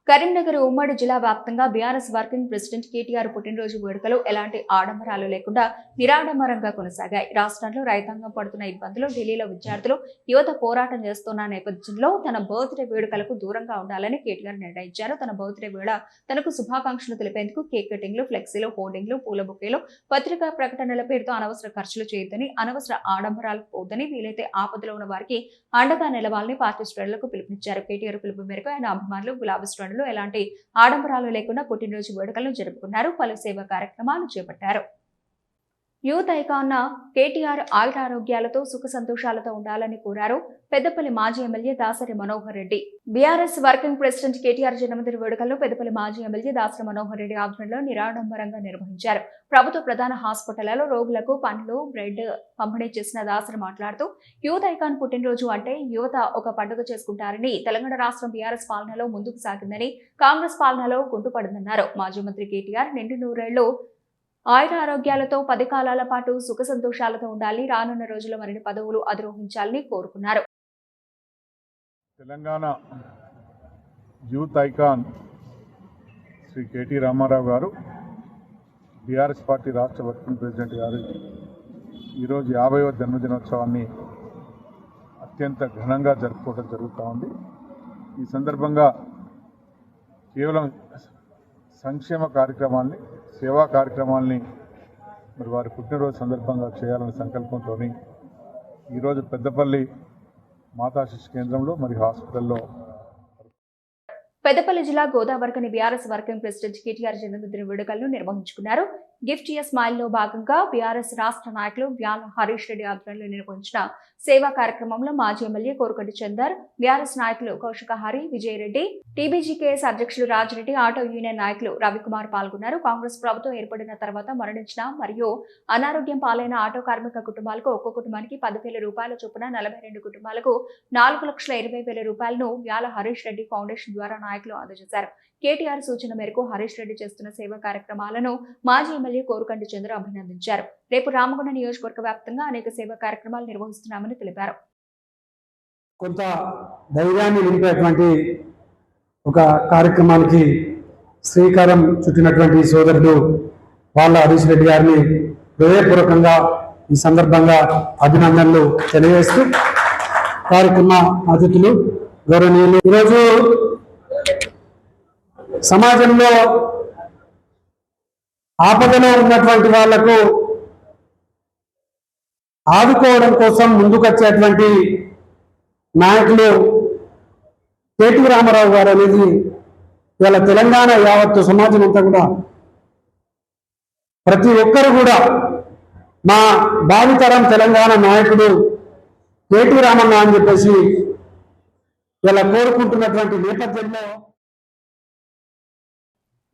కరీంనగర్ ఉమ్మడి జిల్లా వ్యాప్తంగా బీఆర్ఎస్ వర్కింగ్ ప్రెసిడెంట్ కేటీఆర్ పుట్టినరోజు వేడుకలు ఎలాంటి ఆడంబరాలు లేకుండా నిరాడంబరంగా కొనసాగాయి. రాష్ట్రంలో రైతాంగం పడుతున్న ఇబ్బందులు, ఢిల్లీలో విద్యార్థులు, యువత పోరాటం చేస్తున్న నేపథ్యంలో తన బర్త్డే వేడుకలకు దూరంగా ఉండాలని కేటీఆర్ నిర్ణయించారు. తన బర్త్డే వేళ తనకు శుభాకాంక్షలు తెలిపేందుకు కేక్ కటింగ్లు, ఫ్లెక్సీలు, హోర్డింగ్లు, పూల బొకేలు, పత్రికా ప్రకటనల పేరుతో అనవసర ఖర్చులు చేయొద్దని, అనవసర ఆడంబరాలకు పోద్దని, వీలైతే ఆపదలో ఉన్న వారికి అండగా నిలవాలని పార్టీ శ్రేణులకు పిలుపునిచ్చారు. కేటీఆర్ పిలుపు మేరకు ఆయన అభిమానులు గులాబీ శ్రేణులు ఎలాంటి ఆడంబరాలు లేకుండా పుట్టినరోజు వేడుకలను జరుపుకున్నారు. పలు సేవా కార్యక్రమాలు చేపట్టారు. యూత్ ఐకాన్ కేటీఆర్ ఆయురారోగ్యాలతో సుఖ సంతోషాలతో ఉండాలని కోరారు. పెద్దపల్లి మాజీ MLA Dasari Manohar Reddy. BRS working president KTR జన్మదిన వేడుకలను పెద్దపల్లి మాజీ ఎమ్మెల్యే దాసరి మనోహర్ రెడ్డి ఆధ్వర్యంలో నిరాడంబరంగా నిర్వహించారు. ప్రభుత్వ ప్రధాన హాస్పిటళ్లలో రోగులకు పండ్లు, బ్రెడ్ పంపిణీ చేసిన దాసరి మాట్లాడుతూ, యూత్ ఐకాన్ పుట్టినరోజు అంటే యువత ఒక పండుగ చేసుకుంటారని, తెలంగాణ రాష్ట్రం బీఆర్ఎస్ పాలనలో ముందుకు సాగిందని, కాంగ్రెస్ పాలనలో గుంటుపడిందన్నారు. మాజీ మంత్రి కేటీఆర్ నిండు నూరేళ్లు ఆయురారోగ్యాలతో 10 కాలాల పాటు సుఖ సంతోషాలతో ఉండాలని, రానున్న రోజుల్లో మరిన్ని పదవులు అధిరోహించాలని కోరుకున్నారు. Telangana youth icon Shri KT Ramarao garu, BRS party రాష్ట్ర వర్కింగ్ ప్రెసిడెంట్ గారు ఈరోజు 50వ జన్మదినోత్సవాన్ని అత్యంత ఘనంగా జరుపుకోవడం జరుగుతూ ఉంది. ఈ సందర్భంగా కేవలం సంక్షేమ కార్యక్రమాల్ని, సేవా కార్యక్రమాల్ని మరి వారి పుట్టినరోజు సందర్భంగా చేయాలనే సంకల్పంతో ఈరోజు పెద్దపల్లి మాతా శిశు కేంద్రంలో మరియు హాస్పిటల్లో పెద్దపల్లి జిల్లా Godavarikhani BRS working president KTR జన్మదిన వేడుకలను నిర్వహించుకున్నారు. గిఫ్ట్ ఇయర్ స్మైల్ లో భాగంగా బీఆర్ఎస్ రాష్ట్ర నాయకులు వ్యాల హరీష్ రెడ్డి ఆధ్వర్యంలో నిర్వహించిన సేవా కార్యక్రమంలో మాజీ ఎమ్మెల్యే కోరుకంటి చందర్, బీఆర్ఎస్ నాయకులు కౌశిక హరి, విజయరెడ్డి, టీబీజీకేఎస్ అధ్యక్షులు రాజిరెడ్డి, ఆటో యూనియన్ నాయకులు రవికుమార్ పాల్గొన్నారు. కాంగ్రెస్ ప్రభుత్వం ఏర్పడిన తర్వాత మరణించిన మరియు అనారోగ్యం పాలైన ఆటో కార్మిక కుటుంబాలకు ఒక్కో కుటుంబానికి 10,000 రూపాయల చొప్పున 42 కుటుంబాలకు 4,20,000 రూపాయలను వ్యాల హరీష్ రెడ్డి ఫౌండేషన్ ద్వారా నాయకులు అందజేశారు. కేటీఆర్ సూచన మేరకు హరీష్ రెడ్డి చేస్తున్న సేవా కార్యక్రమాలను మాజీ ఎమ్మెల్యే కోరుకంటి చంద్ర అభినందించారు. రేపు రామగుండ నియోజకవర్గ వ్యాప్తంగా అనేక సేవా కార్యక్రమాలు నిర్వహిస్తున్నామని తెలిపారు. కొంత ధైర్యాన్ని నింపేటువంటి ఒక కార్యక్రమానికి శ్రీకారం చుట్టినటువంటి సోదరుడు వాళ్ళ హరీష్ రెడ్డి గారిని హృదయపూర్వకంగా ఈ సందర్భంగా అభినందనలు తెలియజేస్తూ, కార్యక్రమ అతిథులు గౌరవనీయులు, ఈరోజు సమాజంలో ఆపదలో ఉన్నటువంటి వాళ్లకు ఆదుకోవడం కోసం ముందుకొచ్చేటువంటి నాయకులు కేటీ రామారావు గారు అనేది ఇవాళ తెలంగాణ యావత్తు సమాజం అంతా కూడా, ప్రతి ఒక్కరు కూడా మా భావితరం తెలంగాణ నాయకుడు కేటీ రామన్న అని చెప్పేసి ఇలా కోరుకుంటున్నటువంటి నేపథ్యంలో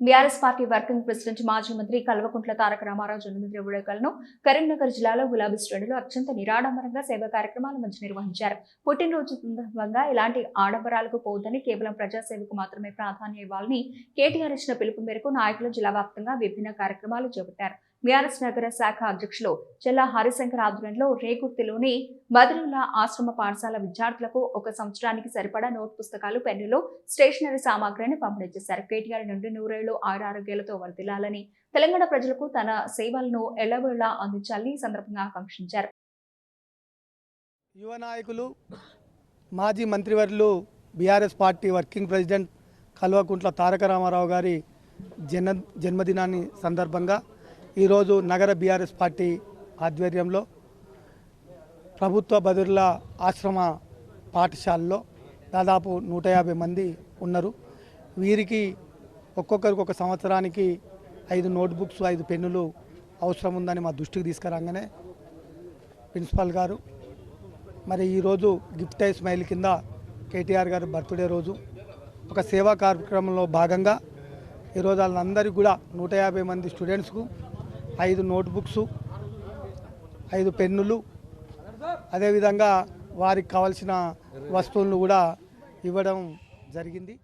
బీఆర్ఎస్ పార్టీ వర్కింగ్ ప్రెసిడెంట్ మాజీ మంత్రి కల్వకుంట్ల తారక రామారావు జన్మదిన వేడుకలను కరీంనగర్ జిల్లాలో గులాబీ శ్రేణులు అత్యంత నిరాడంబరంగా సేవా కార్యక్రమాల మధ్య నిర్వహించారు. పుట్టినరోజు సందర్భంగా ఇలాంటి ఆడంబరాలకు పోవద్దని, కేవలం ప్రజాసేవకు మాత్రమే ప్రాధాన్యం ఇవ్వాలని కేటీఆర్ ఇచ్చిన పిలుపు మేరకు నాయకులు జిల్లా వ్యాప్తంగా విభిన్న కార్యక్రమాలు చేపట్టారు. బీఆర్ఎస్ నగర శాఖ అధ్యక్షులు చెల్లా హరిశంకర్ ఆధ్వర్యంలో రేకుర్తిలోని బదరుల్లా ఆశ్రమ పాఠశాల విద్యార్థులకు 1 సంవత్సరానికి సరిపడా నోట్ పుస్తకాలు, పెన్నులు, స్టేషనరీ సామాగ్రిని పంపిణీ చేశారు. కేటీఆర్ నుండి 100 ఏళ్లు ఆయురారోగ్యాలతో వర్ధిల్లాలని, తెలంగాణ ప్రజలకు తన సేవలను ఎల్లవేళలా అందించాలని ఈ సందర్భంగా ఆకాంక్షించారు. యువ నాయకులు, మాజీ మంత్రివర్యులు, BRS party working president Kalvakuntla Taraka Rama Rao గారి జన్మదినాన్ని సందర్భంగా ఈరోజు నగర బీఆర్ఎస్ పార్టీ ఆధ్వర్యంలో ప్రభుత్వ బదుర్ల ఆశ్రమ పాఠశాలలో దాదాపు 150 మంది ఉన్నారు. వీరికి ఒక్కొక్కరికి 1 సంవత్సరానికి 5 నోట్బుక్స్, 5 పెన్నులు అవసరం ఉందని మా దృష్టికి తీసుకురాగానే ప్రిన్సిపల్ గారు మరి ఈరోజు గిఫ్ట్ ఐ స్మైల్ కింద కేటీఆర్ గారు బర్త్డే రోజు ఒక సేవా కార్యక్రమంలో భాగంగా ఈరోజు వాళ్ళందరికీ కూడా 150 మంది స్టూడెంట్స్కు 5 నోట్బుక్స్, 5 పెన్నులు, అదేవిధంగా వారికి కావాల్సిన వస్తువులను కూడా ఇవ్వడం జరిగింది.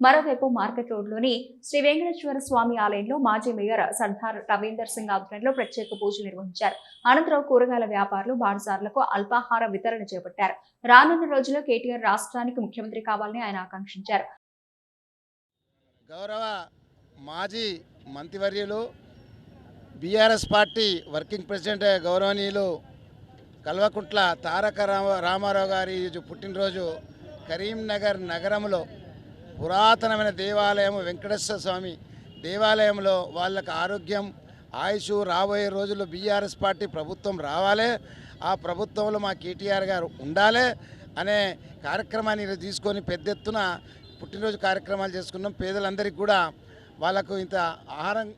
మరోవైపు మార్కెట్ రోడ్లోని శ్రీ వెంకటేశ్వర స్వామి ఆలయంలో మాజీ మేయర్ సర్దార్ రవీందర్ సింగ్ ఆధ్వర్యంలో ప్రత్యేక పూజలు నిర్వహించారు. అనంతరం కూరగాయల వ్యాపారులు, బాటసారులకు అల్పాహార వితరణ చేపట్టారు. రానున్న రోజుల్లో కేటీఆర్ రాష్ట్రానికి ముఖ్యమంత్రి కావాలని ఆయన ఆకాంక్షించారు. గౌరవ మాజీ మంత్రివర్యులు బీఆర్ఎస్ పార్టీ వర్కింగ్ ప్రెసిడెంట్ గౌరవనీయులు కల్వకుంట్ల తారక రామారావు గారి పుట్టినరోజు కరీంనగర్ నగరంలో పురాతనమైన దేవాలయం వెంకటేశ్వర స్వామి దేవాలయంలో వాళ్ళకి ఆరోగ్యం ఆయుష్ రాబోయే రోజుల్లో బీఆర్ఎస్ పార్టీ ప్రభుత్వం రావాలి, ఆ ప్రభుత్వంలో మా కేటీఆర్ గారు ఉండాలి అనే కార్యక్రమాన్ని తీసుకొని పెద్ద ఎత్తున పుట్టినరోజు కార్యక్రమాలు చేసుకున్నాం. పేదలందరికీ కూడా వాళ్ళకు ఇంత ఆహారం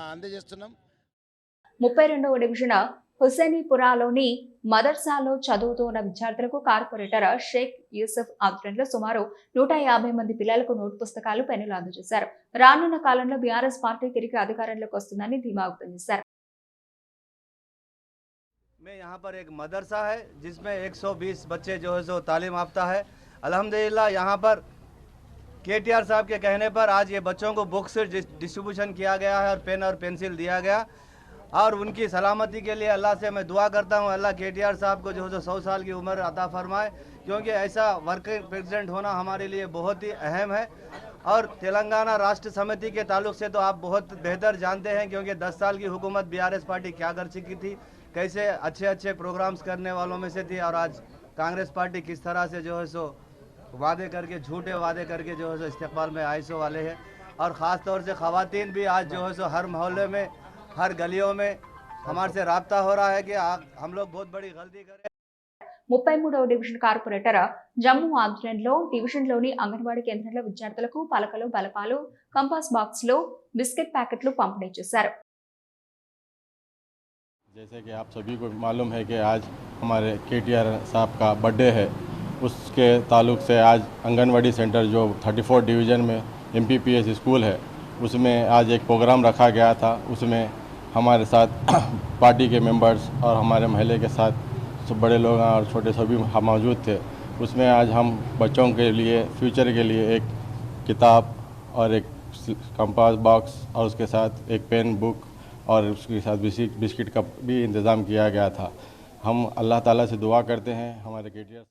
అందజేస్తున్నాం. 32వ డివిజన్ హుసేనీపురాలోని మదర్సాలో చదువుతున్న విద్యార్థులకు కార్పొరేటర్ షేక్ యూసఫ్ ఆధ్వర్యంలో సుమారు 150 మంది పిల్లలకు నోట్ పుస్తకాలు, పెన్నులు అందజేశారు. రానున్న కాలంలో బీఆర్ఎస్ పార్టీ తిరిగి అధికారంలోకి వస్తుందని ధీమా వ్యక్తం చేశారు. में यहाँ पर एक मदरसा है जिसमें 120 बच्चे जो है सो तालीम याफ्ता है। अल्हम्दुलिल्लाह यहाँ पर केटीआर साहब के कहने पर आज ये बच्चों को बुक्स डिस्ट्रीब्यूशन किया गया है और पेन और पेंसिल दिया गया और उनकी सलामती के लिए अल्लाह से मैं दुआ करता हूँ अल्लाह केटीआर साहब को जो है 100 साल की उम्र अता फरमाए, क्योंकि ऐसा वर्किंग प्रेसिडेंट होना हमारे लिए बहुत ही अहम है। और तेलंगाना राष्ट्र समिति के ताल्लुक से तो आप बहुत बेहतर जानते हैं, क्योंकि 10 साल की हुकूमत बीआरएस पार्टी क्या कर चुकी थी, कैसे अच्छे अच्छे प्रोग्राम्स करने वालों में से थी, और आज कांग्रेस पार्टी किस तरह से जो है सो वादे करके, झूठे वादे करके जो है सो इस्तेमाल में आइसो वाले हैं। और ख़ास तौर से ख़वातीन भी आज जो है सो हर मोहल्ले में, हर गलियों में हमारे से राब्ता हो रहा है कि हम लोग बहुत बड़ी गलती करें। 33వ డివిజన్ కార్పొరేటర్ జమ్ము ఆధ్వర్యంలో డివిజన్లోని అంగన్వాడీ కేంద్రంలో విద్యార్థులకు పలకలు, బలపాలు, కంపాస్ బాక్స్లో బిస్కెట్ ప్యాకెట్లు పంపిణీ చేశారు. जैसे कि आप सभी को मालूम है कि आज हमारे केटीआर साहब का बर्थडे है, उसके ताल्लुक से आज आंगनवाड़ी सेंटर जो 34 डिवीज़न में MPPS स्कूल है उसमें आज एक प्रोग्राम रखा गया था। उसमें हमारे साथ पार्टी के मेंबर्स और हमारे महल्ले के साथ सब बड़े लोग और छोटे सभी मौजूद थे। उसमें आज हम बच्चों के लिए फ्यूचर के लिए एक किताब और एक कंपास बॉक्स और उसके साथ एक पेन बुक और उसके साथ बिस्किट का भी इंतज़ाम किया गया था। हम अल्लाह ताला से दुआ करते हैं हमारे केटीआर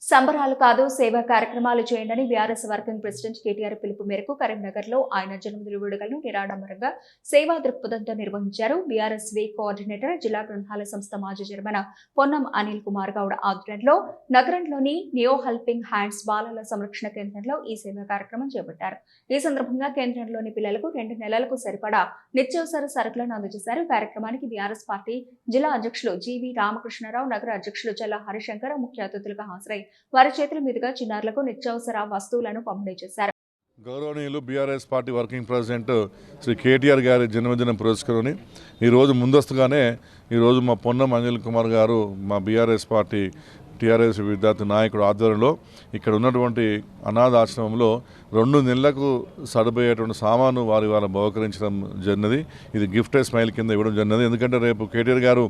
సంబరాలు కాదు సేవా కార్యక్రమాలు చేయండి బీఆర్ఎస్ వర్కింగ్ ప్రెసిడెంట్ కేటీఆర్ పిలుపు మేరకు కరీంనగర్లో ఆయన జన్మదిన వేడుకలను నిరాడంబరంగా సేవా దృక్పథంతో నిర్వహించారు. బీఆర్ఎస్ వే కోఆర్డినేటర్, జిల్లా గ్రంథాలయ సంస్థ మాజీ చైర్మన్ పొన్నం అనిల్ కుమార్ గౌడ్ ఆధ్వర్యంలో నగరంలోని నియో హెల్పింగ్ హ్యాండ్స్ బాలల సంరక్షణ కేంద్రంలో ఈ సేవా కార్యక్రమం చేపట్టారు. ఈ సందర్భంగా కేంద్రంలోని పిల్లలకు 2 నెలలకు సరిపడా నిత్యావసర సరుకులను అందజేశారు. కార్యక్రమానికి బీఆర్ఎస్ పార్టీ జిల్లా అధ్యక్షులు జీవి రామకృష్ణారావు, నగర అధ్యక్షులు చల్ల హరిశంకర్ ముఖ్య అతిథులుగా హాజరై వారి చేతుల మీదుగా చిన్నారులకు నిత్యావసర వస్తువులను పంపిణీ చేశారు. గౌరవనీయులు BRS party working president Shri KTR గారి జన్మదినం పురస్కరుని ఈరోజు ముందస్తుగానే ఈరోజు మా పొన్నం అనిల్ కుమార్ గారు మా బీఆర్ఎస్ పార్టీ టీఆర్ఎస్ విద్యార్థి నాయకుడు ఆధ్వర్యంలో ఇక్కడ ఉన్నటువంటి అనాథ ఆశ్రమంలో 2 నెలలకు సరిపోయేటువంటి సామాను వారి బహుకరించడం జరిగినది. ఇది గిఫ్ట్ స్మైల్ కింద ఇవ్వడం జరిగినది. ఎందుకంటే రేపు కేటీఆర్ గారు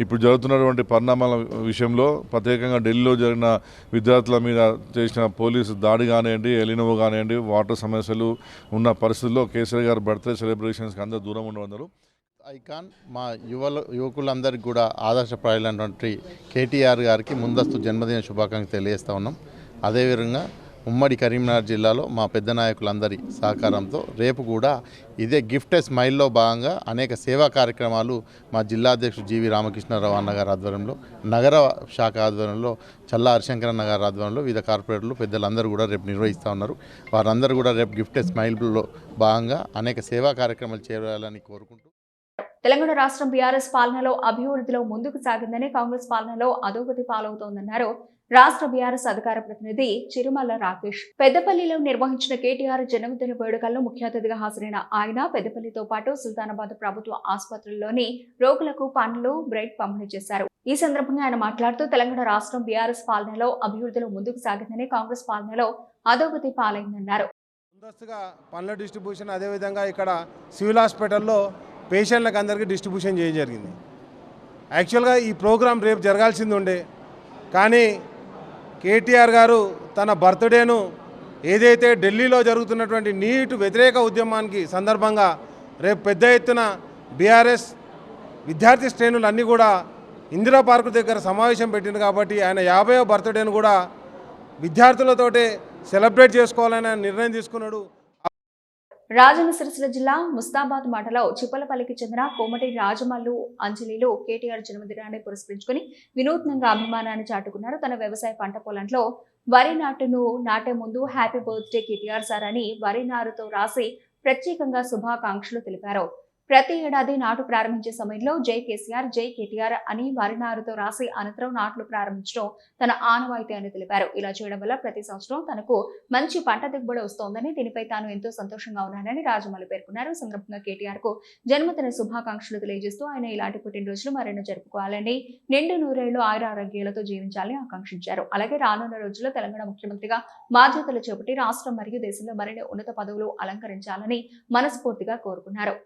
ఇప్పుడు జరుగుతున్నటువంటి పరిణామాల విషయంలో ప్రత్యేకంగా ఢిల్లీలో జరిగిన విద్యార్థుల మీద చేసిన పోలీసు దాడి కానివ్వండి, ఎలినోవో కానివ్వండి, వాటర్ సమస్యలు ఉన్న పరిస్థితుల్లో కేసీఆర్ గారు బర్త్డే సెలబ్రేషన్స్కి అందరూ దూరం ఉండవన్నారు. ఐకాన్ మా యువకులందరికీ కూడా ఆదర్శప్రాయులైనటువంటి కేటీఆర్ గారికి ముందస్తు జన్మదిన శుభాకాంక్షలు తెలియజేస్తూ ఉన్నాం. అదేవిధంగా ఉమ్మడి కరీంనగర్ జిల్లాలో మా పెద్ద నాయకులందరి సహకారంతో రేపు కూడా ఇదే గిఫ్ట్ స్మైల్లో భాగంగా అనేక సేవా కార్యక్రమాలు మా జిల్లా అధ్యక్షుడు జీవి రామకృష్ణారావు అన్నగారి ఆధ్వర్యంలో, నగర శాఖ ఆధ్వర్యంలో, చల్లా హరిశంకర్ అన్న గారి ఆధ్వర్యంలో వివిధ కార్పొరేటర్లు పెద్దలందరూ కూడా రేపు నిర్వహిస్తూ ఉన్నారు. వారందరూ కూడా రేపు గిఫ్ట్ స్మైల్లో భాగంగా అనేక సేవా కార్యక్రమాలు చేయాలని కోరుకుంటూ తెలంగాణ రాష్ట్రం బీఆర్ఎస్ పాలనలో అభివృద్ధిలో ముందుకు సాగిందని, కాంగ్రెస్ పాలనలో అధోగతి పాలవుతోందన్నారు రాష్ట్ర బీఆర్ఎస్ అధికార ప్రతినిధి చిరుమల్ల రాకేష్. పెద్దపల్లిలో నిర్వహించిన కేటీఆర్ జన్మదిన వేడుకల్లో ముఖ్య అతిథిగా హాజరైన ఆయన పెద్దపల్లితో పాటు సుల్తానాబాద్ ప్రభుత్వ ఆసుపత్రుల్లోని రోగులకు పండ్లు, బ్రెడ్ పంపిణీ చేశారు. ఈ సందర్భంగా ఆయన మాట్లాడుతూ తెలంగాణ రాష్ట్రం బీఆర్ఎస్ పాలనలో అభివృద్ధిలో ముందుకు సాగిందని, కాంగ్రెస్ పాలనలో అధోగతి పాలైందన్నారు. ముందస్తుగా పండ్ల డిస్ట్రిబ్యూషన్, అదేవిధంగా ఇక్కడ సివిల్ హాస్పిటల్లో పేషెంట్లకు అందరికీ డిస్ట్రిబ్యూషన్ చేయడం జరిగింది. యాక్చువల్గా ఈ ప్రోగ్రాం రేపు జరగాల్సింది ఉండే, కానీ కేటీఆర్ గారు తన బర్త్డేను ఏదైతే ఢిల్లీలో జరుగుతున్నటువంటి నీట్ వ్యతిరేక ఉద్యమానికి సందర్భంగా రేపు పెద్ద ఎత్తున బీఆర్ఎస్ విద్యార్థి శ్రేణులు అన్నీ కూడా ఇందిరా పార్కు దగ్గర సమావేశం పెట్టింది. కాబట్టి ఆయన 50వ బర్త్డేను కూడా విద్యార్థులతోటే సెలబ్రేట్ చేసుకోవాలని నిర్ణయం తీసుకున్నాడు. రాజన్న సిరిసిల్ల జిల్లా ముస్తాబాద్ మండలం చిప్పలపల్లికి చెందిన కోమటి రాజమల్లు అంజలిలో కేటీఆర్ జన్మదినాన్ని పురస్కరించుకుని వినూత్నంగా అభిమానాన్ని చాటుకున్నారు. తన వ్యవసాయ పంట పొలంలో వరి నాటును నాటే ముందు హ్యాపీ బర్త్డే కేటీఆర్ సార్ అని వరి నారుతో రాసి ప్రత్యేకంగా శుభాకాంక్షలు తెలిపారు. ప్రతి ఏడాది నాటు ప్రారంభించే సమయంలో జై కేసీఆర్, జై కేటీఆర్ అని వరి నారుతో రాసి అనంతరం నాట్లు ప్రారంభించడం తన ఆనవాయితీ అని తెలిపారు. ఇలా చేయడం వల్ల ప్రతి సంవత్సరం తనకు మంచి పంట దిగుబడి వస్తోందని, దీనిపై తాను ఎంతో సంతోషంగా ఉన్నానని రాజమల్లి పేర్కొన్నారు. సందర్భంగా కేటీఆర్ కు జన్మదిన శుభాకాంక్షలు తెలియజేస్తూ ఆయన ఇలాంటి పుట్టినరోజులు మరెన్నో జరుపుకోవాలని, నిండు నూరేళ్లు ఆయురారోగ్యాలతో జీవించాలని ఆకాంక్షించారు. అలాగే రానున్న రోజుల్లో తెలంగాణ ముఖ్యమంత్రిగా బాధ్యతలు చేపట్టి రాష్ట్రం మరియు దేశంలో మరిన్ని ఉన్నత పదవులు అలంకరించాలని మనస్ఫూర్తిగా కోరుకున్నారు.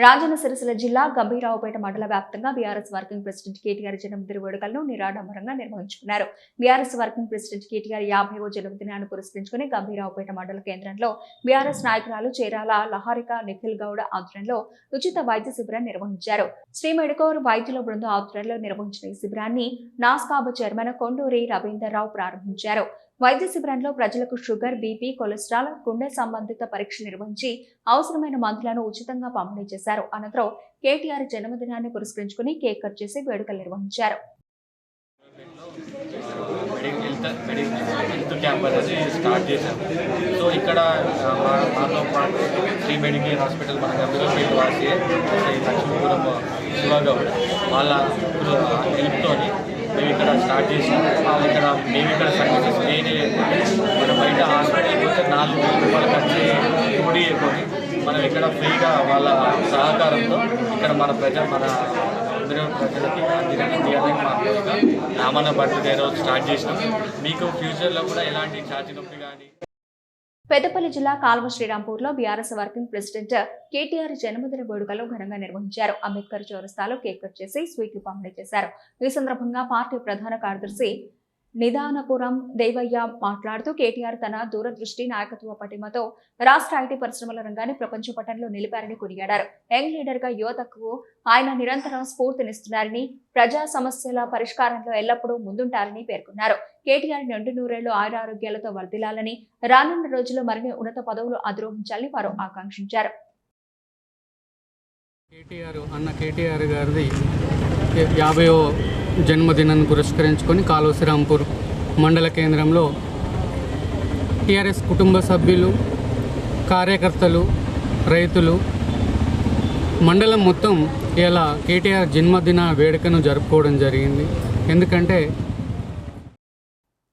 రాజన్న సిరిసిల్ల జిల్లా గంభీరావుపేట మండల వ్యాప్తంగా బీఆర్ఎస్ వర్కింగ్ ప్రెసిడెంట్ కేటీఆర్ జన్మదిన వేడుకలను నిరాడంబరంగా నిర్వహించుకున్నారు. బీఆర్ఎస్ వర్కింగ్ ప్రెసిడెంట్ కేటీఆర్ 50వ జన్మదినాన్ని పురస్కరించుకుని గంభీరావుపేట మండల కేంద్రంలో బీఆర్ఎస్ నాయకురాలు చేరాల లహారిక నిఖిల్ గౌడ ఆధ్వర్యంలో ఉచిత వైద్య శిబిరాన్ని నిర్వహించారు. శ్రీ మెడికోర్ వైద్యుల బృందం ఆధ్వర్యంలో నిర్వహించిన ఈ శిబిరాన్ని నాస్కాబ్ చైర్మన్ కొండూరి రవీందర్రావు ప్రారంభించారు. వైద్య శిబిరంలో ప్రజలకు షుగర్, బీపీ, కొలెస్ట్రాల్, గుండె సంబంధిత పరీక్షలు నిర్వహించి అవసరమైన మందులను ఉచితంగా పంపిణీ చేశారు. అనంతరం కేటీఆర్ జన్మదినాన్ని పురస్కరించుకుని కేక్ కట్ చేసి వేడుకలు నిర్వహించారు. హెల్త్ క్యాంప్ అనేది స్టార్ట్ చేశాం. సో ఇక్కడ మాతో పాటు శ్రీ మెడికేర్ హాస్పిటల్ మన గంభీరపేట వాసి లక్ష్మీపురం శివగౌడ్ వాళ్ళ హెల్ప్తోని మేము ఇక్కడ స్టార్ట్ చేసాం. మేము ఇక్కడ సర్వీసెస్ ఏనే మన బయట హాస్పిటల్కి పోతే 4,000 రూపాయలు ఖర్చు కూడికొని మనం ఇక్కడ ఫ్రీగా వాళ్ళ సహకారంతో ఇక్కడ మన అందరూ ప్రజలకి అందించాలని మా కోరిక. రామన్న బర్త్డే రోజు స్టార్ట్ చేసినాం. మీకు ఫ్యూచర్లో కూడా ఎలాంటి ఛాతీ నొప్పి కానీ. పెద్దపల్లి జిల్లా కాల్వ శ్రీరాంపూర్లో బీఆర్ఎస్ వర్కింగ్ ప్రెసిడెంట్ కేటీఆర్ జన్మదిన వేడుకలు ఘనంగా నిర్వహించారు. అంబేద్కర్ చౌరస్తాలో కేక్ కట్ చేసి స్వీట్లు పంపిణీ చేశారు. ఈ సందర్భంగా పార్టీ ప్రధాన కార్యదర్శి నిదానపురం దేవయ్య మాట్లాడుతూ కేటీఆర్ తన దూరదృష్టి, నాయకత్వ పటిమతో రాష్ట్ర ఐటీ పరిశ్రమల రంగాన్ని ప్రపంచ పటంలో నిలిపారని కొనియాడారు. యంగ్ లీడర్ గా యువతకు ఆయన నిరంతరం స్ఫూర్తినిస్తున్నారని, ప్రజా సమస్యల పరిష్కారంలో ఎల్లప్పుడూ ముందుంటారని పేర్కొన్నారు. కేటీఆర్ నిండు నూరేళ్లు ఆయురారోగ్యాలతో వర్ధిల్లాలని, రానున్న రోజుల్లో మరిన్ని ఉన్నత పదవులు అధిరోహించాలని వారు ఆకాంక్షించారు. కేటీఆర్ గారిది 50వ జన్మదినాన్ని పురస్కరించుకొని కాల్వ శ్రీరాంపూర్ మండల కేంద్రంలో టీఆర్ఎస్ కుటుంబ సభ్యులు, కార్యకర్తలు, రైతులు, మండలం మొత్తం ఇలా కేటీఆర్ జన్మదిన వేడుకను జరుపుకోవడం జరిగింది. ఎందుకంటే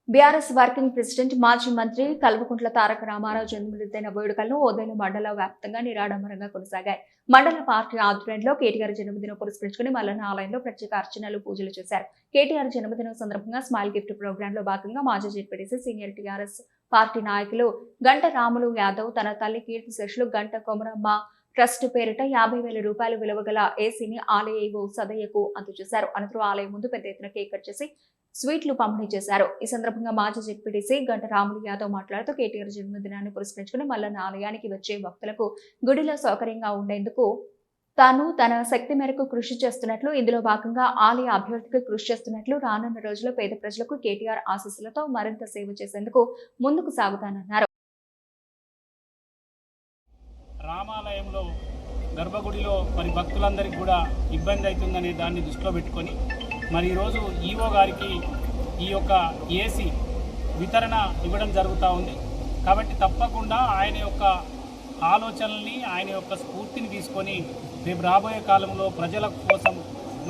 బీఆర్ఎస్ వర్కింగ్ ప్రెసిడెంట్ మాజీ మంత్రి కల్వకుంట్ల తారక రామారావు జన్మదిన వేడుకలను ఓదెలు మండల వ్యాప్తంగా నిరాడంబరంగా కొనసాగాయి. మండల పార్టీ ఆధ్వర్యంలో కేటీఆర్ జన్మదినం పురస్కరించుకుని మల్లన్న ఆలయంలో ప్రత్యేక అర్చనలు, పూజలు చేశారు. కేటీఆర్ జన్మదినం సందర్భంగా స్మైల్ గిఫ్ట్ ప్రోగ్రామ్ లో భాగంగా మాజీ జెడ్పీటీసీ, సీనియర్ టీఆర్ఎస్ పార్టీ నాయకులు గంట రాములు యాదవ్ తన తల్లి కీర్తి శేషులు గంట కొమరమ్మ ట్రస్ట్ పేరిట 50,000 రూపాయలు విలువగల ఏసీని ఆలయ ఈవో సదయ్యకు అందజేశారు. అనంతరం ఆలయం ముందు పెద్ద ఎత్తున కేక్ కట్ చేసి స్వీట్లు పంపిణీ చేశారు. ఈ సందర్భంగా మాజీ జెడ్పీటీసీ గంట రాములు యాదవ్ మాట్లాడుతూ కేటీఆర్ జన్మదినాన్ని పురస్కరించుకుని మల్లన్న ఆలయానికి వచ్చే భక్తులకు గుడిలో సౌకర్యంగా ఉండేందుకు తాను తన శక్తి మేరకు కృషి చేస్తున్నట్లు, ఇందులో భాగంగా ఆలయ అభివృద్ధికి కృషి చేస్తున్నట్లు, రానున్న రోజుల్లో పేద ప్రజలకు కేటీఆర్ ఆశీస్సులతో మరింత సేవ చేసేందుకు ముందుకు సాగుతానన్నారు. రామాలయంలో గర్భగుడిలో మరి భక్తులందరికీ కూడా ఇబ్బంది అవుతుందనే దాన్ని దృష్టిలో పెట్టుకొని మరి ఈరోజు ఈవో గారికి ఈ యొక్క ఏసీ వితరణ ఇవ్వడం జరుగుతూ ఉంది. కాబట్టి తప్పకుండా ఆయన యొక్క ఆలోచనల్ని, ఆయన యొక్క స్ఫూర్తిని తీసుకొని రేపు రాబోయే కాలంలో ప్రజల కోసం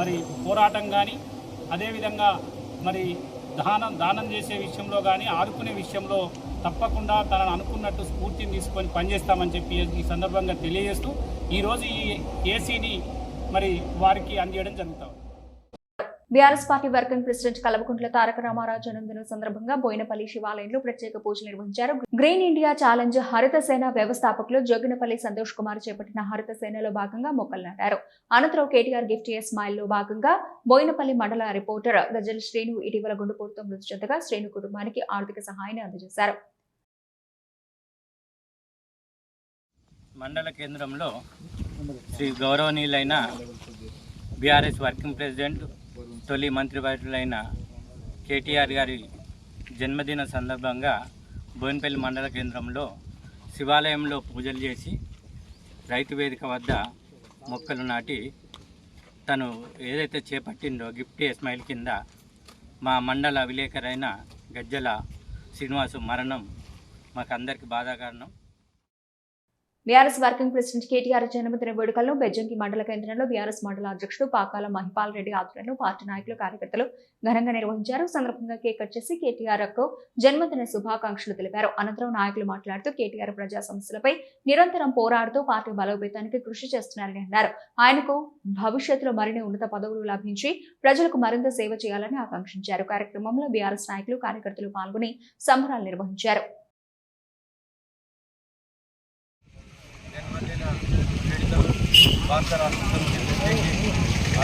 మరి పోరాటం కానీ, అదేవిధంగా మరి దానం చేసే విషయంలో కానీ, ఆదుకునే విషయంలో తప్పకుండా తనను అనుకున్నట్టు స్ఫూర్తిని తీసుకొని పనిచేస్తామని చెప్పి ఈ సందర్భంగా తెలియజేస్తూ ఈరోజు ఈ ఏసీని మరి వారికి అందించడం జరుగుతుంది. BRS party working president Kalvakuntla Taraka Rama Rao జన్మదినం సందర్భంగా బోయినపల్లి శివాలయంలో ప్రత్యేక పూజలు నిర్వహించారు. గ్రీన్ ఇండియా ఛాలెంజ్ హరిత సేన వ్యవస్థాపకులు జోగినపల్లి సంతోష్ కుమార్ చేపట్టిన హరిత సేనలో భాగంగా మొక్కలు నాటారు. అనంతరం కేటీఆర్ గిఫ్ట్ ఏ స్మైల్ లో భాగంగా బోయినపల్లి మండల రిపోర్టర్ గజల్ శ్రీను ఇటీవల గుండెపోటుతో మృతి చెందగా శ్రీను కుటుంబానికి ఆర్థిక సహాయాన్ని అందజేశారు. మండల కేంద్రంలో శ్రీ గౌరవనీయులైన బీఆర్ఎస్ వర్కింగ్ ప్రెసిడెంట్, తొలి మంత్రివర్యులైన కేటీఆర్ గారి జన్మదిన సందర్భంగా బోయినపల్లి మండల కేంద్రంలో శివాలయంలో పూజలు చేసి రైతు వేదిక వద్ద మొక్కలు నాటి తను ఏదైతే చేపట్టిందో గిఫ్ట్ ఏ స్మైల్ కింద మా మండల విలేకరైన గజ్జల శ్రీనివాసు మరణం మాకందరికి బాధాకరణం. బీఆర్ఎస్ వర్కింగ్ ప్రెసిడెంట్ కేటీఆర్ జన్మదిన వేడుకలను బెజ్జంకి మండల కేంద్రంలో బీఆర్ఎస్ మండల అధ్యక్షుడు పాకాల మహిపాల్ రెడ్డి ఆధ్వర్యంలో పార్టీ నాయకులు కార్యకర్తలు ఘనంగా నిర్వహించారు. సందర్భంగా కేక్ కట్ చేసి కేటీఆర్ కు జన్మదిన శుభాకాంక్షలు తెలిపారు. అనంతరం నాయకులు మాట్లాడుతూ కేటీఆర్ ప్రజా సమస్యలపై నిరంతరం పోరాడుతూ పార్టీ బలోపేతానికి కృషి చేస్తున్నారని అన్నారు. ఆయనకు భవిష్యత్తులో మరిన్ని ఉన్నత పదవులు లభించి ప్రజలకు మరింత సేవ చేయాలని ఆకాంక్షించారు. కార్యక్రమంలో బీఆర్ఎస్ నాయకులు కార్యకర్తలు పాల్గొని సంబరాలు నిర్వహించారు. భారత రాష్ట్ర సమితి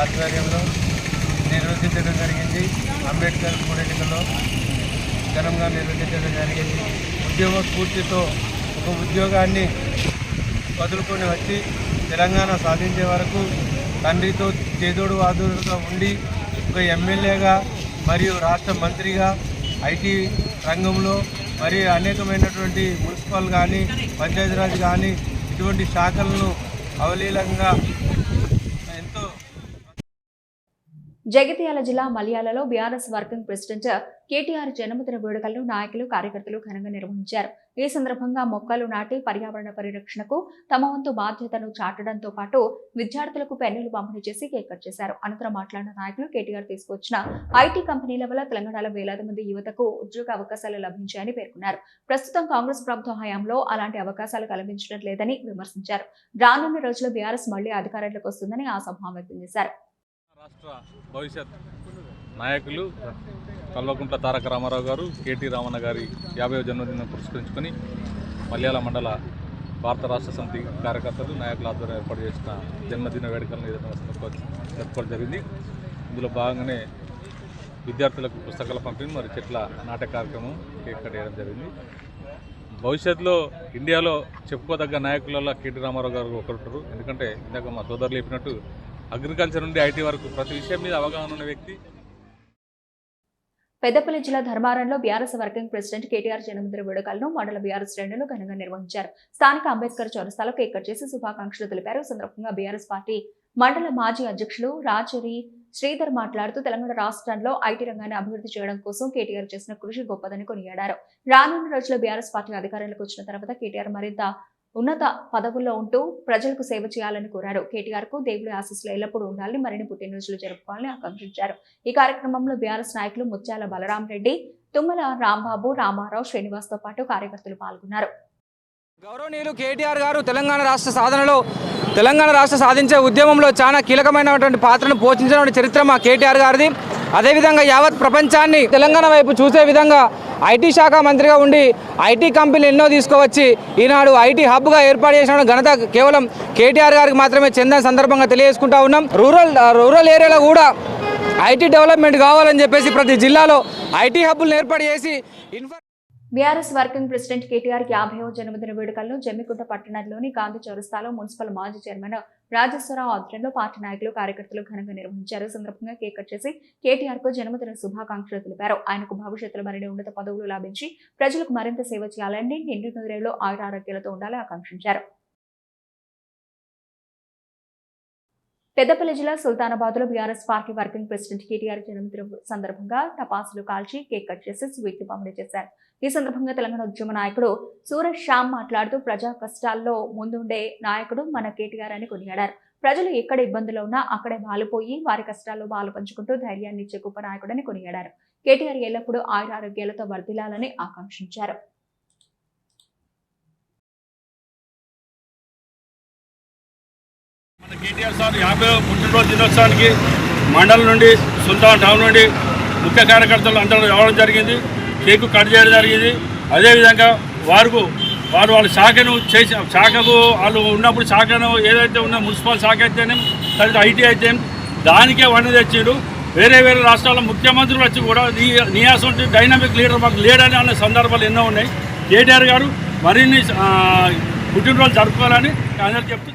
ఆధ్వర్యంలో నిర్వహించడం జరిగింది. అంబేద్కర్ పూర్ణికలో ఘనంగా నిర్వహించడం జరిగింది. ఉద్యోగ స్ఫూర్తితో ఒక ఉద్యోగాన్ని వదులుకొని వచ్చి తెలంగాణ సాధించే వరకు తండ్రితో చేదోడు వాదోడుగా ఉండి ఒక ఎమ్మెల్యేగా మరియు రాష్ట్ర మంత్రిగా ఐటీ రంగంలో మరియు అనేకమైనటువంటి మున్సిపల్ కానీ పంచాయతీరాజ్ కానీ ఇటువంటి శాఖలను అవలీలంగా ఎంతో. జగిత్యాల జిల్లా మల్యాలలో బీఆర్ఎస్ వర్కింగ్ ప్రెసిడెంట్ కేటీఆర్ జన్మదిన వేడుకలను నాయకులు కార్యకర్తలు ఘనంగా నిర్వహించారు. ఈ సందర్భంగా మొక్కలు నాటి పర్యావరణ పరిరక్షణకు తమ వంతు బాధ్యతను చాటడంతో పాటు విద్యార్థులకు పెన్నులు పంపిణీ చేసి కేక్ కట్ చేశారు. అనంతరం మాట్లాడిన నాయకులు కేటీఆర్ తీసుకొచ్చిన ఐటీ కంపెనీల వల్ల తెలంగాణలో వేలాది మంది యువతకు ఉద్యోగ అవకాశాలు లభించాయని పేర్కొన్నారు. ప్రస్తుతం కాంగ్రెస్ ప్రభుత్వ హయాంలో అలాంటి అవకాశాలు కల్పించడం లేదని విమర్శించారు. రానున్న రోజుల్లో బీఆర్ఎస్ మళ్లీ అధికారంలోకి వస్తుందని ఆశాభావం వ్యక్తం చేశారు. రాష్ట్ర భవిష్యత్ నాయకులు కల్వకుంట్ల తారక రామారావు గారు కేటీ రామన్న గారి 50వ జన్మదినం పురస్కరించుకొని మల్యాల మండల భారత రాష్ట్ర సమితి కార్యకర్తలు నాయకుల ఆధ్వర్యంలో ఏర్పాటు చేసిన జన్మదిన వేడుకలను జరుపుకోవడం జరిగింది. ఇందులో భాగంగానే విద్యార్థులకు పుస్తకాల పంపిణీ మరియు చెట్ల నాటక కార్యక్రమం కేక్ కట్ చేయడం జరిగింది. భవిష్యత్తులో ఇండియాలో చెప్పుకోదగ్గ నాయకులలో కేటీ రామారావు గారు ఒకరు. ఎందుకంటే ఇందాక మా సోదరులు చెప్పినట్టు అగ్రికల్చర్ నుండి ఐటీ వరకు ప్రతి విషయం మీద అవగాహన ఉన్న వ్యక్తి. పెద్దపల్లి జిల్లా ధర్మారంలో బీఆర్ఎస్ వర్కింగ్ ప్రెసిడెంట్ కేటీఆర్ జన్మదిన వేడుకలను మండల బీఆర్ఎస్ శ్రేణులు ఘనంగా నిర్వహించారు. స్థానిక అంబేద్కర్ చౌరస్తాలో కేక్ కట్ చేసి శుభాకాంక్షలు తెలిపారు. సందర్భంగా బీఆర్ఎస్ పార్టీ మండల మాజీ అధ్యక్షులు రాచరి శ్రీధర్ మాట్లాడుతూ తెలంగాణ రాష్ట్రంలో ఐటీ రంగాన్ని అభివృద్ధి చేయడం కోసం కేటీఆర్ చేసిన కృషి గొప్పదని కొనియాడారు. రానున్న రోజుల్లో బీఆర్ఎస్ పార్టీ అధికారంలోకి వచ్చిన తర్వాత కేటీఆర్ మరింత ఉన్నత పదవుల్లో ఉంటూ ప్రజలకు సేవ చేయాలని కోరారు. కేటీఆర్ కు దేవుడి ఆశీస్సులు ఎల్లప్పుడూ ఉండాలని, మరిన్ని పుట్టినరోజులు జరుపుకోవాలని ఆకాంక్షించారు. ఈ కార్యక్రమంలో బీఆర్ఎస్ నాయకులు ముత్యాల బలరాం రెడ్డి, తుమ్మల రాంబాబు, రామారావు, శ్రీనివాస్ తో పాటు కార్యకర్తలు పాల్గొన్నారు. గౌరవనీయులు కేటీఆర్ గారు తెలంగాణ రాష్ట్ర సాధనలో తెలంగాణ రాష్ట్ర సాధించే ఉద్యమంలో చాలా కీలకమైనటువంటి పాత్రను పోషించిన చరిత్ర మా కేటీఆర్ గారిది. అదేవిధంగా యావత్ ప్రపంచాన్ని తెలంగాణ వైపు చూసే విధంగా ఐటీ శాఖ మంత్రిగా ఉండి ఐటీ కంపెనీలు ఎన్నో తీసుకువచ్చి ఈనాడు ఐటీ హబ్గా ఏర్పాటు చేసిన ఘనత కేవలం కేటీఆర్ గారికి మాత్రమే చెందిన సందర్భంగా తెలియజేసుకుంటా ఉన్నాం. రూరల్ ఏరియాలో కూడా ఐటీ డెవలప్మెంట్ కావాలని చెప్పేసి ప్రతి జిల్లాలో ఐటీ హబ్బులను ఏర్పాటు చేసి బీఆర్ఎస్ వర్కింగ్ ప్రెసిడెంట్ కేటీఆర్ 50వ జన్మదిన వేడుకలను జమ్మికుంట పట్టణంలోని గాంధీ చౌరస్తాలో మున్సిపల్ మాజీ చైర్మన్ రాజేశ్వరరావు ఆధ్వర్యంలో పార్టీ నాయకులు కార్యకర్తలు ఘనంగా నిర్వహించారు. సందర్భంగా కేక్ కట్ చేసి కేటీఆర్ కు జన్మదిన శుభాకాంక్షలు తెలిపారు. ఆయనకు భవిష్యత్తులో మరిన్ని ఉన్నత పదవులు లభించి ప్రజలకు మరింత సేవ చేయాలని, నిండు నూరేళ్లు ఆయురారోగ్యాలతో ఉండాలని ఆకాంక్షించారు. పెద్దపల్లి జిల్లా సుల్తానాబాద్ లో BRS party working president KTR జన్మదిన సందర్భంగా టపాసులు కాల్చి కేక్ కట్ చేసి స్వీట్లు పంపిణీ చేశారు. ఈ సందర్భంగా తెలంగాణ ఉద్యమ నాయకుడు సూరజ్ శ్యామ్ మాట్లాడుతూ ప్రజా కష్టాల్లో ముందుండే నాయకుడు మన కేటీఆర్ అని కొనియాడారు. ప్రజలు ఎక్కడ ఇబ్బందులు ఉన్నా అక్కడే వాలిపోయి వారి కష్టాల్లో పాలు పంచుకుంటూ ధైర్యాన్ని ఇచ్చే గొప్ప నాయకుడని కొనియాడారు. కేటీఆర్ ఎల్లప్పుడూ ఆయురారోగ్యాలతో వర్ధిల్లాలని ఆకాంక్షించారు. మన కేటీఆర్ సార్ 50వ పుట్టినరోజు దినోత్సవానికి మండలం నుండి సుల్తాన్ టౌన్ నుండి ముఖ్య కార్యకర్తలు అందరూ రావడం జరిగింది. కేకు కట్ చేయడం జరిగింది. అదేవిధంగా వాళ్ళ శాఖను చేసి శాఖకు వాళ్ళు ఉన్నప్పుడు శాఖను ఏదైతే ఉందో మున్సిపల్ శాఖ అయితేనే తర్వాత ఐటీ అయితే దానికే వన్న తెచ్చిండు. వేరే రాష్ట్రాల ముఖ్యమంత్రులు వచ్చి కూడా నియాసం డైనమిక్ లీడర్ మాకు లేడని అన్న సందర్భాలు ఎన్నో ఉన్నాయి. కేటీఆర్ గారు మరిన్ని పుట్టినరోజు జరుపుకోవాలని అందరూ చెప్తూ